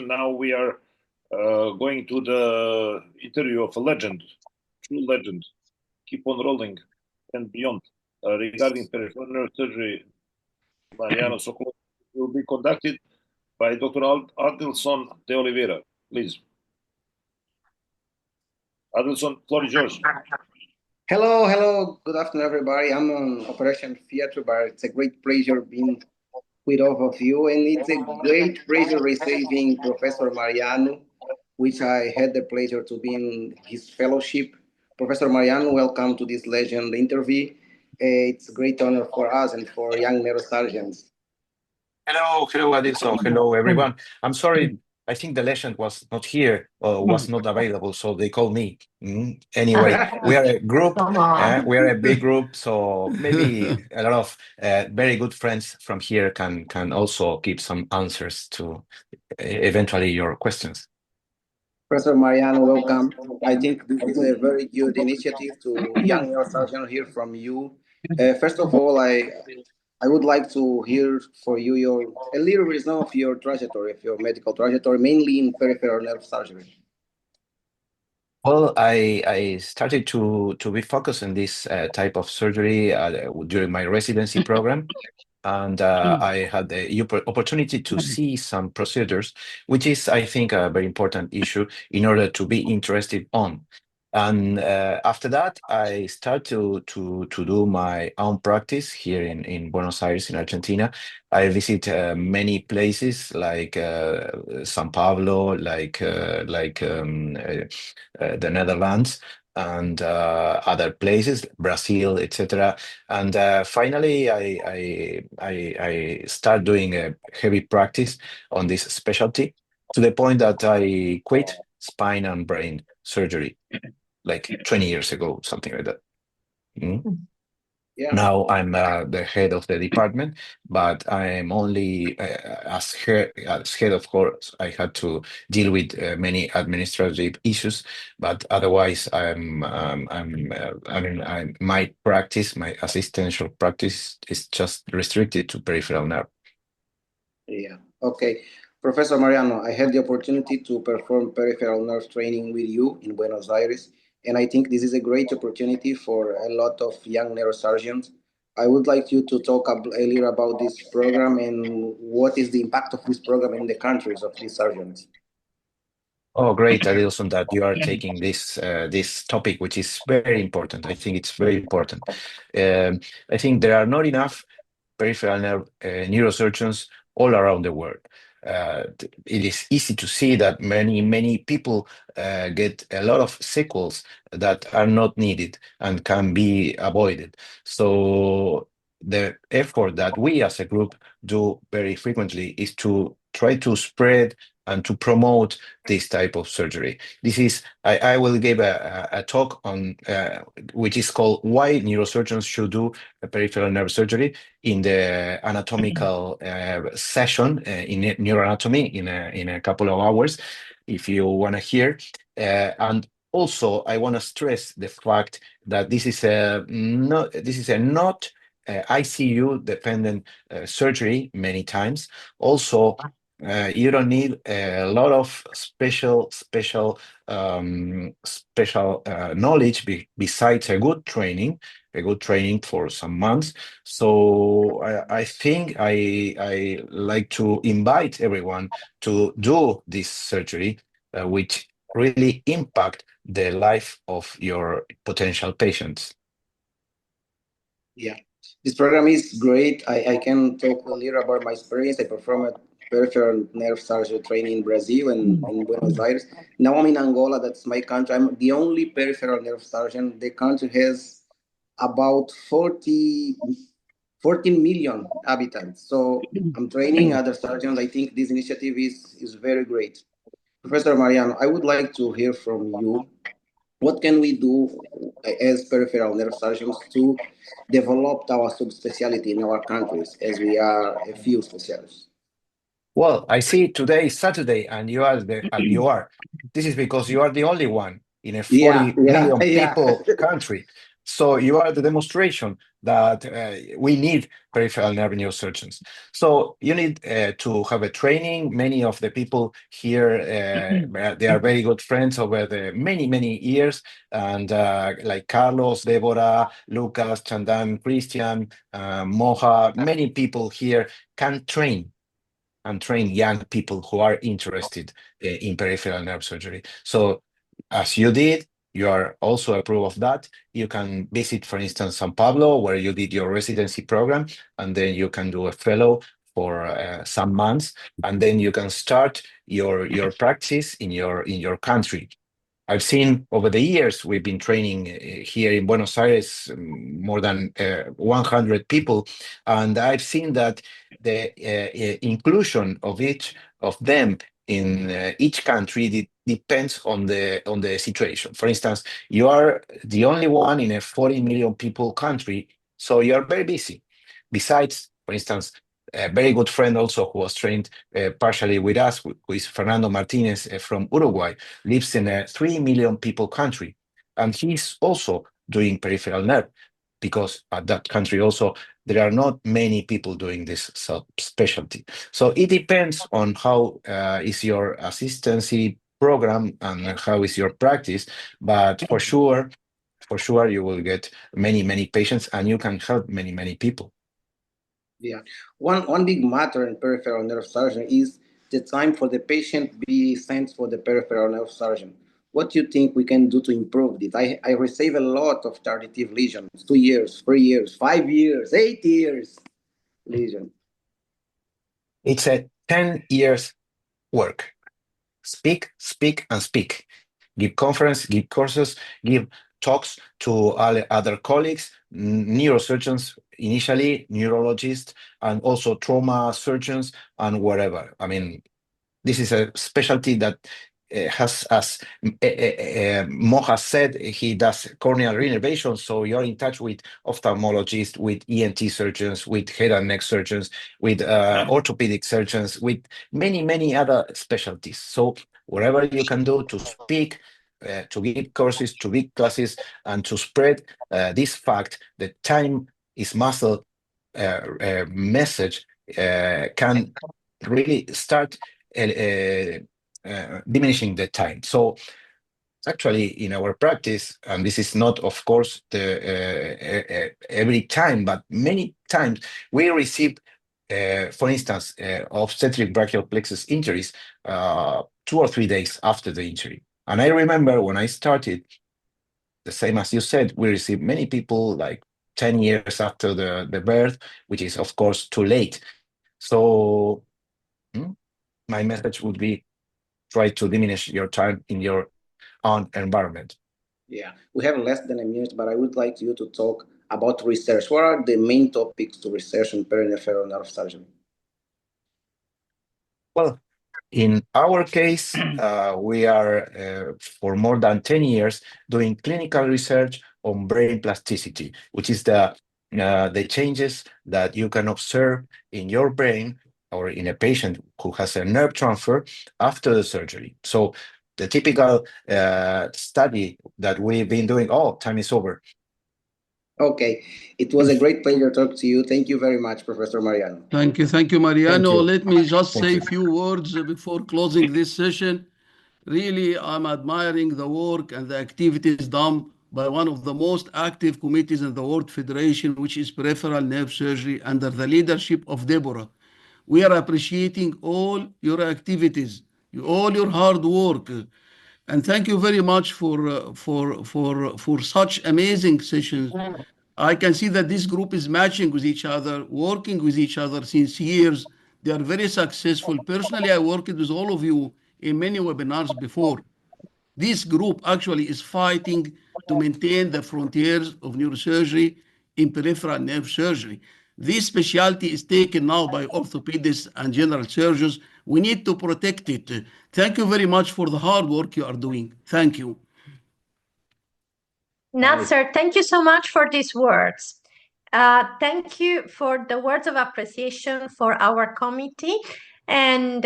now we are going to the interview of a legend, true legend. Keep on rolling and beyond regarding peripheral nerve surgery. Mariano Socolovsky will be conducted by Dr. Adilson de Oliveira. Please. Adilson, floor is yours. Hello. Good afternoon, everybody. I'm on Operation Theatre, but it's a great pleasure being with all of you, and it's a great pleasure receiving Professor Mariano, which I had the pleasure to be in his fellowship. Professor Mariano, welcome to this legend interview. It's a great honor for us and for young neurosurgeons. Hello, Adilson. Hello, everyone. I'm sorry. I think the legend was not here or was not available, so they called me. Anyway, we are a group. We are a big group, so maybe a lot of very good friends from here can also give some answers to eventually your questions. Professor Mariano, welcome. I think this is a very good initiative to young neurosurgeons hear from you. First of all, I would like to hear for you a little reason of your trajectory, of your medical trajectory, mainly in peripheral nerve surgery. Well, I started to be focused on this type of surgery during my residency program. And I had the opportunity to see some procedures, which is, I think, a very important issue in order to be interested on. And after that, I started to do my own practice here in Buenos Aires, in Argentina. I visit many places like São Paulo, like the Netherlands, and other places, Brazil, etc. And finally, I start doing a heavy practice on this specialty to the point that I quit spine and brain surgery like 20 years ago, something like that. Yeah. Now I'm the head of the department, but I'm only as head. Of course, I had to deal with many administrative issues, but otherwise, my practice, my assistential practice, is just restricted to peripheral nerve. Yeah. Okay. Professor Mariano, I had the opportunity to perform peripheral nerve training with you in Buenos Aires, and I think this is a great opportunity for a lot of young neurosurgeons. I would like you to talk a little about this program and what is the impact of this program in the countries of these surgeons. Oh, great, Adilson, that you are taking this topic, which is very important. I think it's very important. I think there are not enough peripheral nerve neurosurgeons all around the world. It is easy to see that many people get a lot of sequels that are not needed and can be avoided. So the effort that we as a group do very frequently is to try to spread and to promote this type of surgery. I will give a talk on which is called Why Neurosurgeons Should Do a Peripheral Nerve Surgery in the anatomical session in neuroanatomy in a couple of hours, if you want to hear. And also, I want to stress the fact that this is a not ICU dependent surgery many times. Also, you don't need a lot of special knowledge besides a good training for some months. So I think I like to invite everyone to do this surgery, which really impact the life of your potential patients. Yeah, this program is great. I can talk a little about my experience. I performed peripheral nerve surgery training in Brazil and in Buenos Aires. Now I'm in Angola, that's my country. I'm the only peripheral nerve surgeon. The country has about 14 million inhabitants. So I'm training other surgeons. I think this initiative is very great. Professor Mariano, I would like to hear from you. What can we do as peripheral nerve surgeons to develop our subspecialty in our countries, as we are a few specialists? Well, I see today is Saturday, and you are. This is because you are the only one in a 40 million people country. So you are the demonstration that we need peripheral nerve neurosurgeons. So you need to have a training. Many of the people here, they are very good friends over the many years. And like Carlos, Deborah, Lukas, Chandan, Christian, Moha, many people here can train and train young people who are interested in peripheral nerve surgery. So as you did, you are also a proof of that. You can visit, for instance, San Pablo, where you did your residency program, and then you can do a fellow for some months, and then you can start your practice in your country. I've seen over the years, we've been training here in Buenos Aires more than 100 people, and I've seen that the inclusion of each of them in each country depends on the situation. For instance, you are the only one in a 40 million people country, so you are very busy. Besides, for instance, a very good friend also who was trained partially with us, who is Fernando Martinez from Uruguay, lives in a 3 million people country. And he's also doing peripheral nerve because at that country also, there are not many people doing this subspecialty. So it depends on how is your assistancy program and how is your practice, but for sure, you will get many patients and you can help many people. Yeah, one big matter in peripheral nerve surgery is the time for the patient be sent for the peripheral nerve surgeon. What do you think we can do to improve this? I receive a lot of tardive lesions, 2 years, 3 years, 5 years, 8 years lesion. It's a 10 years work. Speak, and speak. Give conference, give courses, give talks to all other colleagues, neurosurgeons, initially neurologists, and also trauma surgeons and whatever. I mean, this is a specialty that has, as Mo has said, he does corneal reinnervation. So you're in touch with ophthalmologists, with ENT surgeons, with head and neck surgeons, with orthopedic surgeons, with many other specialties. So whatever you can do to speak, to give courses, to give classes, and to spread this fact that time is muscle message can really start diminishing the time. So actually, in our practice, and this is not, of course, the every time, but many times we receive, for instance, obstetric brachial plexus injuries 2 or 3 days after the injury. And I remember when I started, the same as you said, we received many people like 10 years after the birth, which is, of course, too late. So my message would be try to diminish your time in your own environment. Yeah, we have less than a minute, but I would like you to talk about research. What are the main topics to research in peripheral nerve surgery? Well, in our case, we are for more than 10 years doing clinical research on brain plasticity, which is the changes that you can observe in your brain or in a patient who has a nerve transfer after the surgery. So the typical study that we've been doing, time is over. Okay, it was a great pleasure to talk to you. Thank you very much, Professor Mariano. Thank you, Mariano. Thank you. Let me just Thank say you. a few words before closing this session. Really, I'm admiring the work and the activities done by one of the most active committees in the World Federation, which is Peripheral Nerve Surgery, under the leadership of Deborah. We are appreciating all your activities, all your hard work, and thank you very much for such amazing sessions. I can see that this group is matching with each other, working with each other since years. They are very successful. Personally, I worked with all of you in many webinars before. This group actually is fighting to maintain the frontiers of neurosurgery in peripheral nerve surgery. This specialty is taken now by orthopedists and general surgeons. We need to protect it. Thank you very much for the hard work you are doing. Thank you. Nasser, thank you so much for these words. Thank you for the words of appreciation for our committee. And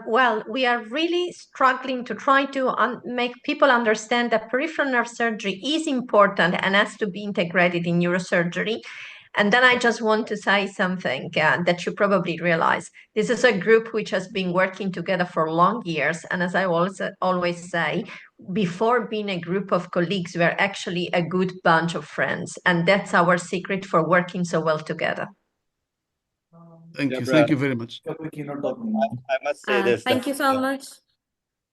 well, we are really struggling to try to make people understand that peripheral nerve surgery is important and has to be integrated in neurosurgery. And then I just want to say something that you probably realize. This is a group which has been working together for long years. And as I always say, before being a group of colleagues, we are actually a good bunch of friends. And that's our secret for working so well together. Thank you. Thank you very much. I must say this. Thank you so much.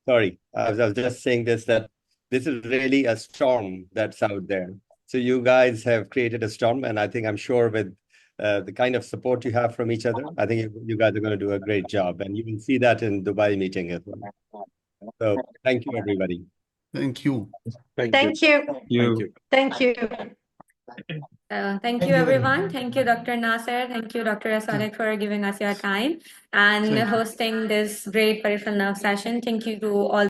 Sorry, I was just saying this, that this is really a storm that's out there. So you guys have created a storm, and I think I'm sure with the kind of support you have from each other, I think you guys are going to do a great job, and you will see that in Dubai meeting as well. So thank you, everybody. Thank you. Thank you. Thank you. Thank you, everyone. Thank you, Dr. Nasser. Thank you, Dr. Rasulic, for giving us your time and hosting this great peripheral nerve session. Thank you to all